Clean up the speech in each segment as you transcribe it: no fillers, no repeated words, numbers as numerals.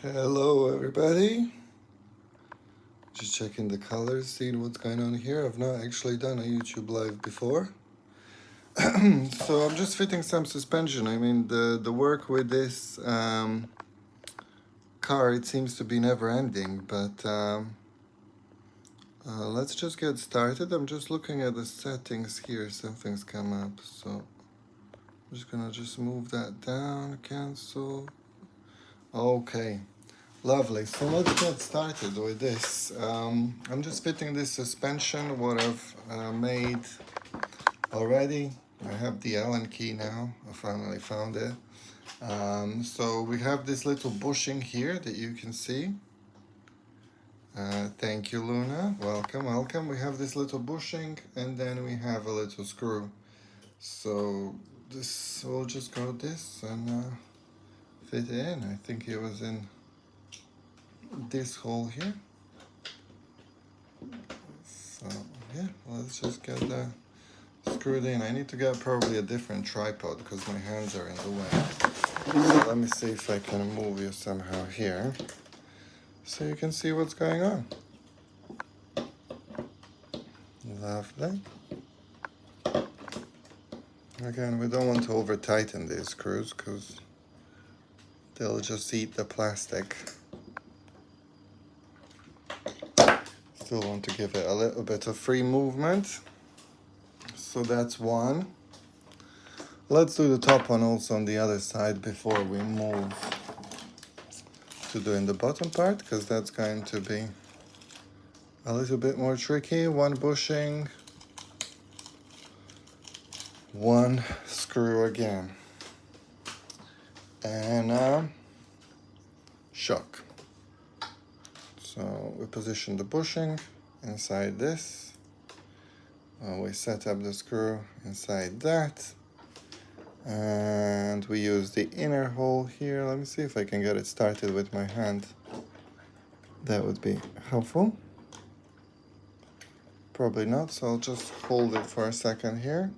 Hello everybody, just checking the colors, seeing what's going on here. I've not actually done a YouTube live before. So I'm just fitting some suspension. I mean the work with this car, it seems to be never ending, but let's just get started. I'm just looking at the settings here, something's come up, so I'm just gonna move that down, cancel. Okay. Lovely. So let's get started with this. I'm just fitting this suspension, what I've made already. I have the Allen key now. I finally found it. So we have this little bushing here that you can see. Thank you, Luna. Welcome, welcome. We have this little bushing, and then we have a little screw. So this, we'll just go this and fit it in. I think it was in this hole here. So yeah, let's just get that screwed in. I need to get probably a different tripod because my hands are in the way. So let me see if I can move you somehow here so you can see what's going on. Lovely. Again, we don't want to over tighten these screws because they'll just eat the plastic. Still want to give it a little bit of free movement. So that's one. Let's do the top one also on the other side before we move to doing the bottom part, because that's going to be a little bit more tricky. One bushing, one screw again, and shock. So we position the bushing inside this. We set up the screw inside that. And we use the inner hole here. Let me see if I can get it started with my hand. That would be helpful. Probably not, so I'll just hold it for a second here.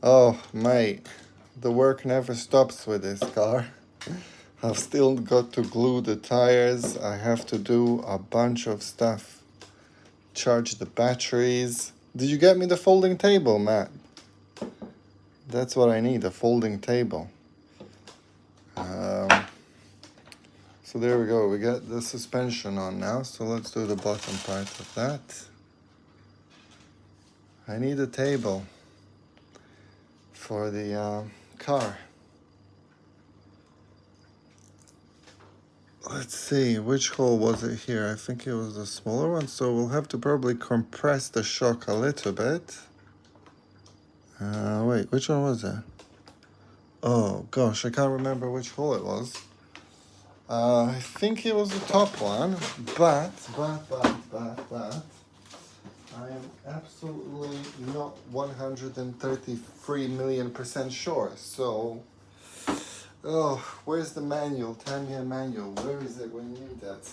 Oh, mate, the work never stops with this car. I've still got to glue the tires. I have to do a bunch of stuff. Charge the batteries. Did you get me the folding table, Matt? That's what I need, a folding table. So there we go, we got the suspension on now, so let's do the bottom part of that. I need a table for the car. Let's see, which hole was it here? I think it was the smaller one, so we'll have to probably compress the shock a little bit. Wait, which one was that? Oh gosh, I can't remember which hole it was. I think it was the top one, but I am absolutely not 133 million% sure. So, oh, where's the manual? Tamiya manual. Where is it when you need that?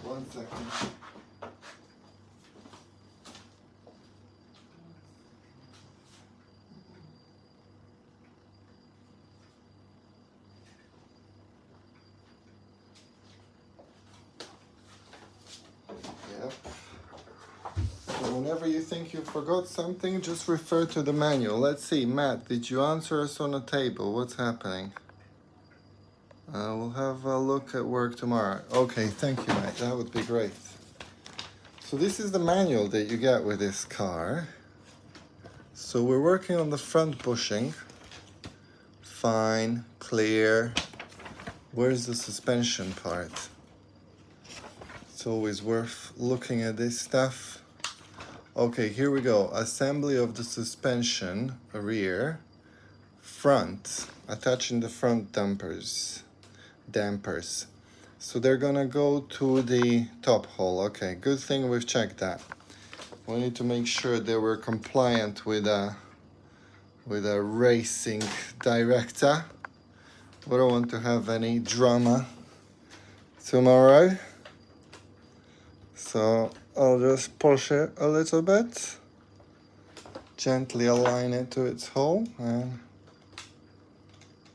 1 second. Yep. So whenever you think you forgot something, just refer to the manual. Let's see, Matt, did you answer us on a table? What's happening? We'll have a look at work tomorrow. Okay, thank you, Matt. That would be great. So this is the manual that you get with this car. So we're working on the front bushing. Fine, clear. Where's the suspension part? It's always worth looking at this stuff. Okay, here we go. Assembly of the suspension, rear, front, attaching the front dampers. So they're gonna go to the top hole. Okay, good thing we've checked that. We need to make sure they were compliant with a racing director. We don't want to have any drama tomorrow. So I'll just push it a little bit, gently align it to its hole, and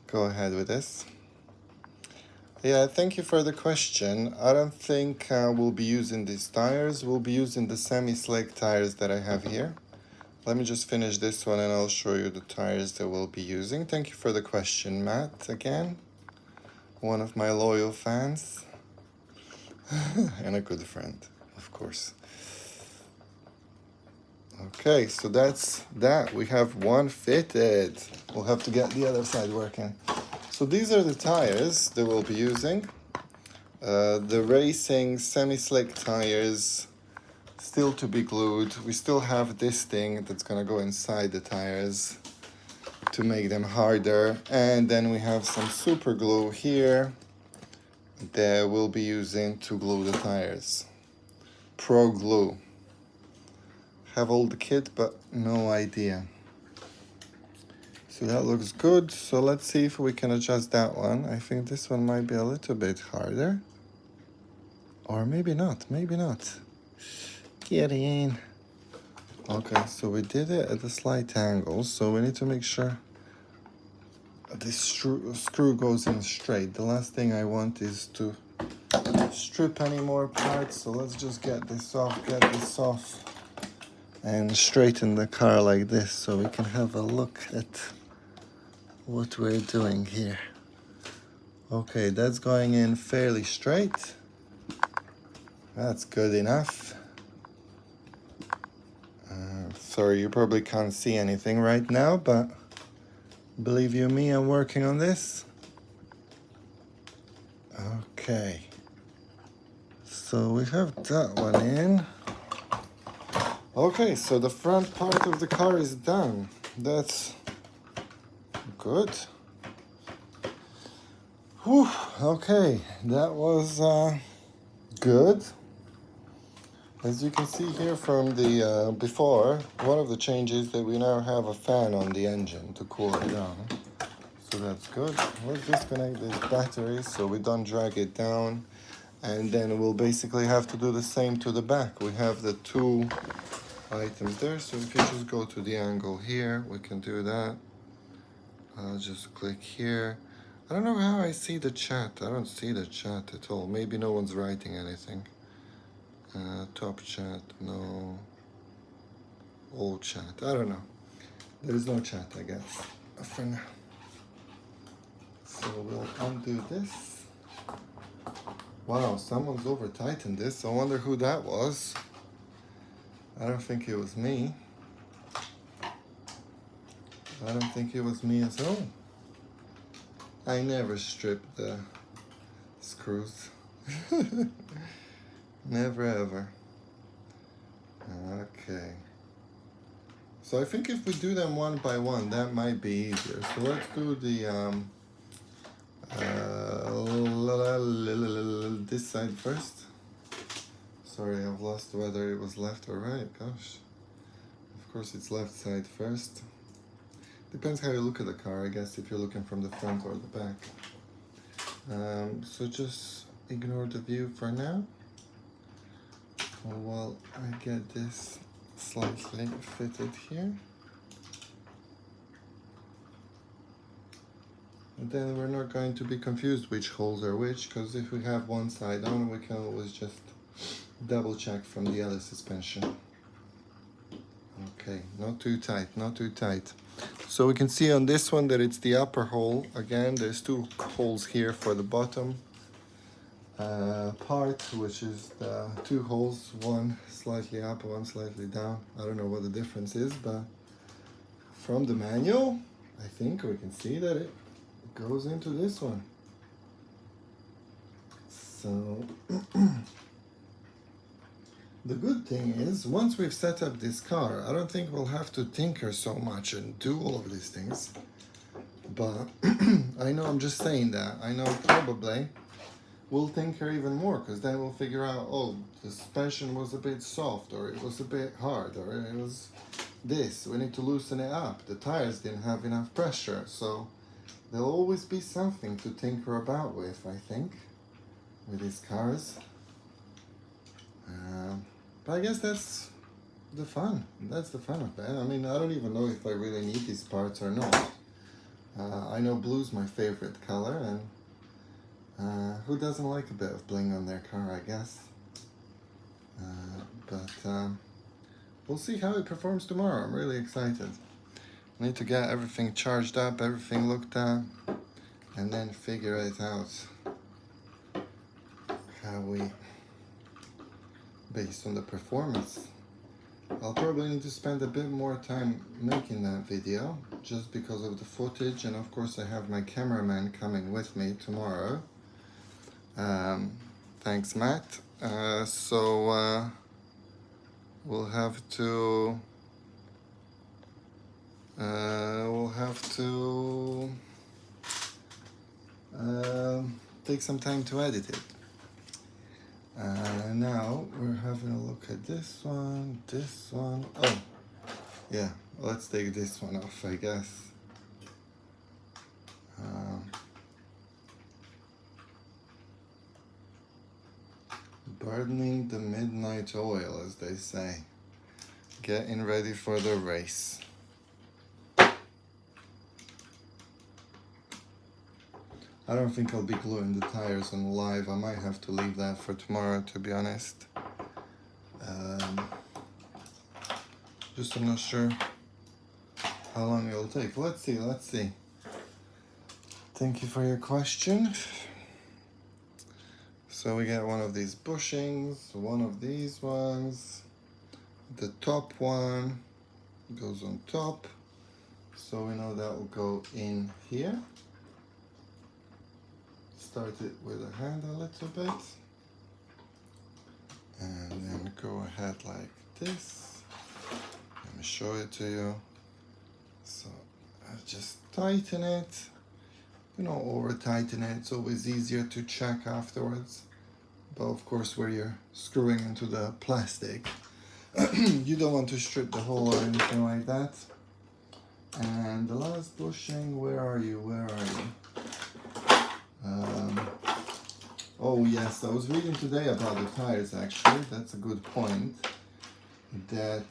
go ahead with this. Yeah, thank you for the question. I don't think we'll be using these tires. We'll be using the semi-slick tires that I have here. Let me just finish this one and I'll show you the tires that we'll be using. Thank you for the question, Matt, again. One of my loyal fans. And a good friend, of course. Okay, so that's that. We have one fitted. We'll have to get the other side working. So these are the tires that we'll be using. The racing semi-slick tires, still to be glued. We still have this thing that's gonna go inside the tires to make them harder. And then we have some super glue here that we'll be using to glue the tires. Pro glue. Have all the kit, but no idea. So that looks good. So let's see if we can adjust that one. I think this one might be a little bit harder. Or maybe not, maybe not. Get in. Okay, so we did it at a slight angle, so we need to make sure this screw goes in straight. The last thing I want is to strip any more parts, so let's just get this off, and straighten the car like this so we can have a look at what we're doing here. Okay, that's going in fairly straight. That's good enough. Sorry, you probably can't see anything right now, but believe you me, I'm working on this. Okay. So we have that one in. Okay, so the front part of the car is done. That's good. Whew, okay, that was good. As you can see here from the before, one of the changes that we now have a fan on the engine to cool it down. So that's good. Let's disconnect this battery so we don't drag it down. And then we'll basically have to do the same to the back. We have the two items there. So if you just go to the angle here, we can do that. I'll just click here. I don't know how I see the chat. I don't see the chat at all. Maybe no one's writing anything. Top chat, no. All chat, I don't know. There is no chat, I guess, for now. So we'll undo this. Wow, someone's over tightened this. I wonder who that was. I don't think it was me. I don't think it was me as well. I never strip the screws. Never ever. Okay. So I think if we do them one by one, that might be easier. So let's do the this side first. Sorry, I've lost whether it was left or right. Gosh. Of course, it's left side first. Depends how you look at the car, I guess, if you're looking from the front or the back. So just ignore the view for now. While I get this slightly fitted here. And then we're not going to be confused which holes are which, because if we have one side on, we can always just double check from the other suspension. Okay, not too tight, not too tight. So we can see on this one that it's the upper hole. Again, there's two holes here for the bottom part, which is the two holes, one slightly up, one slightly down. I don't know what the difference is, but from the manual, I think we can see that it goes into this one. So the good thing is, once we've set up this car, I don't think we'll have to tinker so much and do all of these things. But I know I'm just saying that. I know probably we'll tinker even more, because then we'll figure out, oh, the suspension was a bit soft, or it was a bit hard, or it was this. We need to loosen it up. The tires didn't have enough pressure. So there'll always be something to tinker about with, I think, with these cars. But I guess that's the fun. That's the fun of it. I mean, I don't even know if I really need these parts or not. I know blue's my favorite color, and Who doesn't like a bit of bling on their car, I guess? But we'll see how it performs tomorrow. I'm really excited. I need to get everything charged up, everything looked at, and then figure it out how we, based on the performance. I'll probably need to spend a bit more time making that video just because of the footage, and of course I have my cameraman coming with me tomorrow. Thanks, Matt. So we'll have to take some time to edit it. Now we're having a look at this one. Oh, yeah, let's take this one off, I guess. Burning the midnight oil, as they say. Getting ready for the race. I don't think I'll be gluing the tires on live. I might have to leave that for tomorrow, to be honest. Just I'm not sure how long it'll take. Let's see. Thank you for your question. So we get one of these bushings, one of these ones. The top one goes on top. So we know that will go in here. Start it with a hand a little bit. And then go ahead like this. Let me show it to you. So I just tighten it. You know, over tighten it. It's always easier to check afterwards. But of course, where you're screwing into the plastic, you don't want to strip the hole or anything like that. And the last bushing, where are you? Oh yes, I was reading today about the tires actually. That's a good point. That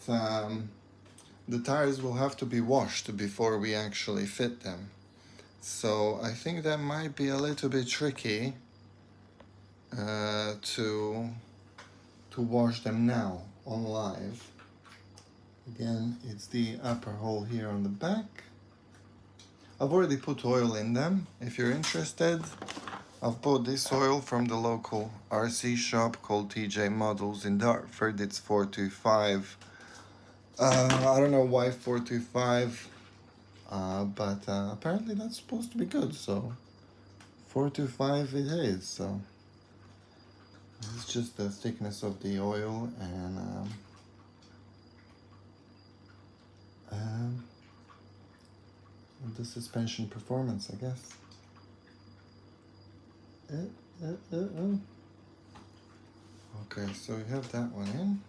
the tires will have to be washed before we actually fit them. So I think that might be a little bit tricky to wash them now on live. Again, it's the upper hole here on the back. I've already put oil in them. If you're interested, I've bought this oil from the local RC shop called TJ Models in Dartford. It's 425. I don't know why 425, but apparently that's supposed to be good, so 425 it is. So it's just the thickness of the oil and the suspension performance, I guess. Okay, so we have that one in.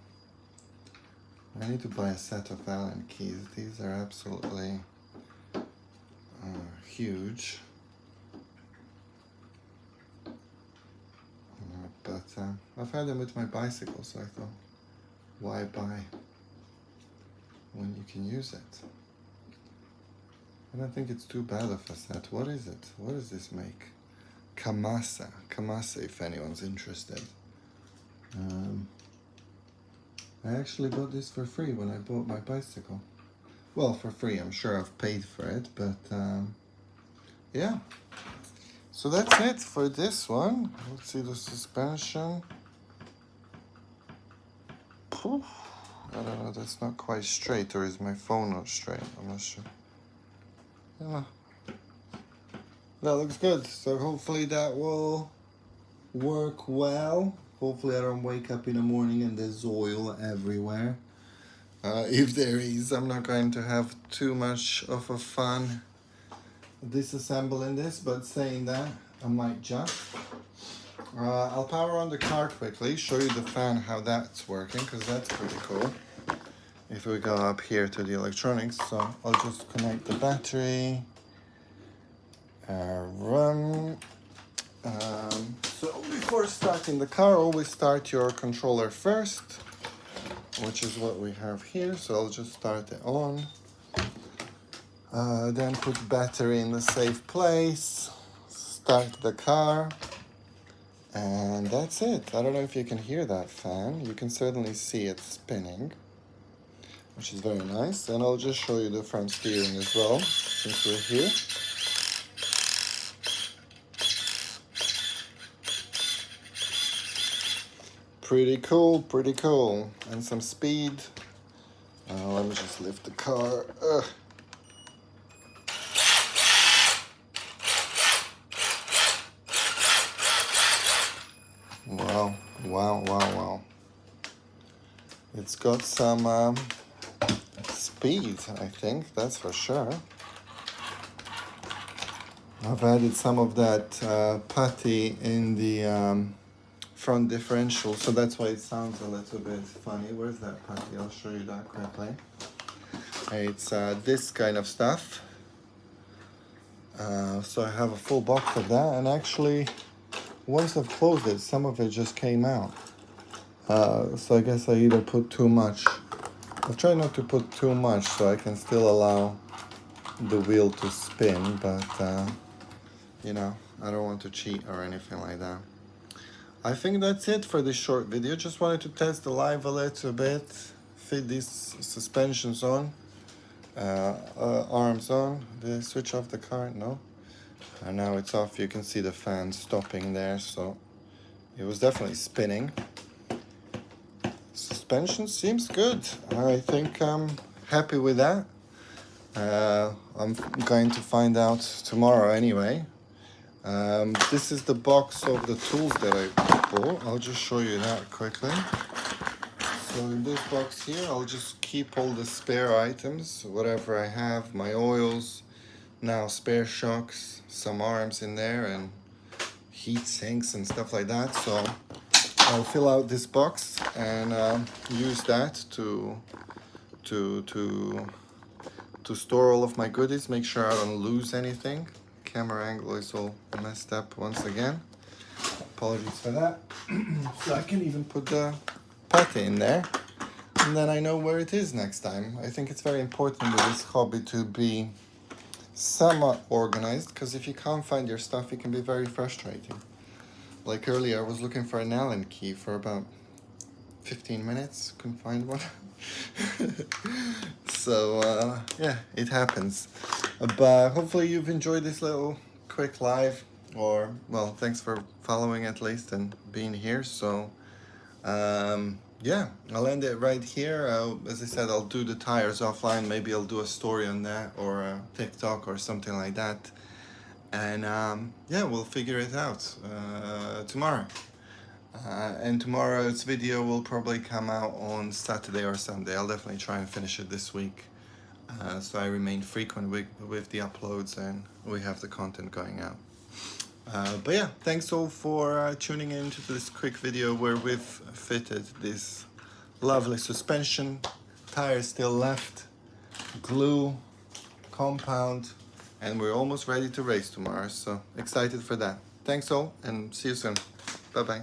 I need to buy a set of Allen keys. These are absolutely huge. But I've had them with my bicycle, so I thought, why buy when you can use it? I don't think it's too bad of a set. What is it? What does this make? Kamasa, if anyone's interested. I actually got this for free when I bought my bicycle. Well, for free, I'm sure I've paid for it, but yeah. So that's it for this one. Let's see the suspension. Poof. I don't know, that's not quite straight, or is my phone not straight? I'm not sure. Yeah. That looks good. So hopefully that will work well. Hopefully I don't wake up in the morning and there's oil everywhere. If there is, I'm not going to have too much of a fun disassembling this, but saying that, I might just. I'll power on the car quickly, show you the fan, how that's working, because that's pretty cool. If we go up here to the electronics, so I'll just connect the battery. Run. So before starting the car, always start your controller first, which is what we have here. So I'll just start it on. Then put battery in the safe place. Start the car. And that's it. I don't know if you can hear that fan. You can certainly see it spinning, which is very nice. And I'll just show you the front steering as well, since we're here. Pretty cool, pretty cool. And some speed. Let me just lift the car. Wow, wow, wow, wow. It's got some speed, I think, that's for sure. I've added some of that putty in the front differential, so that's why it sounds a little bit funny. Where's that putty? I'll show you that quickly. It's this kind of stuff. So I have a full box of that, and actually, once I've closed it, some of it just came out. So I guess I either put too much. I'll try not to put too much so I can still allow the wheel to spin, but you know, I don't want to cheat or anything like that. I think that's it for this short video. Just wanted to test the live a little bit, fit these suspensions on, arms on. Did I switch off the car? No. And now it's off. You can see the fan stopping there, so it was definitely spinning. Suspension seems good. I think I'm happy with that. I'm going to find out tomorrow anyway. This is the box of the tools that I bought. I'll just show you that quickly. So in this box here, I'll just keep all the spare items, whatever I have, my oils, now spare shocks, some arms in there, and heat sinks and stuff like that. So I'll fill out this box and use that to store all of my goodies, make sure I don't lose anything. Camera angle is all messed up once again. Apologies for that. So I can even put the putty in there, and then I know where it is next time. I think it's very important with this hobby to be somewhat organized, because if you can't find your stuff, it can be very frustrating. Like earlier, I was looking for an Allen key for about 15 minutes, couldn't find one. So yeah, it happens. But hopefully you've enjoyed this little quick live, or well, thanks for following at least and being here. So yeah, I'll end it right here. As I said, I'll do the tires offline. Maybe I'll do a story on that, or a TikTok or something like that. And yeah, we'll figure it out tomorrow. And tomorrow's video will probably come out on Saturday or Sunday. I'll definitely try and finish it this week, so I remain frequent with the uploads and we have the content going out. But yeah, thanks all for tuning in to this quick video where we've fitted this lovely suspension, tires still left, glue, compound, and we're almost ready to race tomorrow, so excited for that. Thanks all, and see you soon. Bye bye.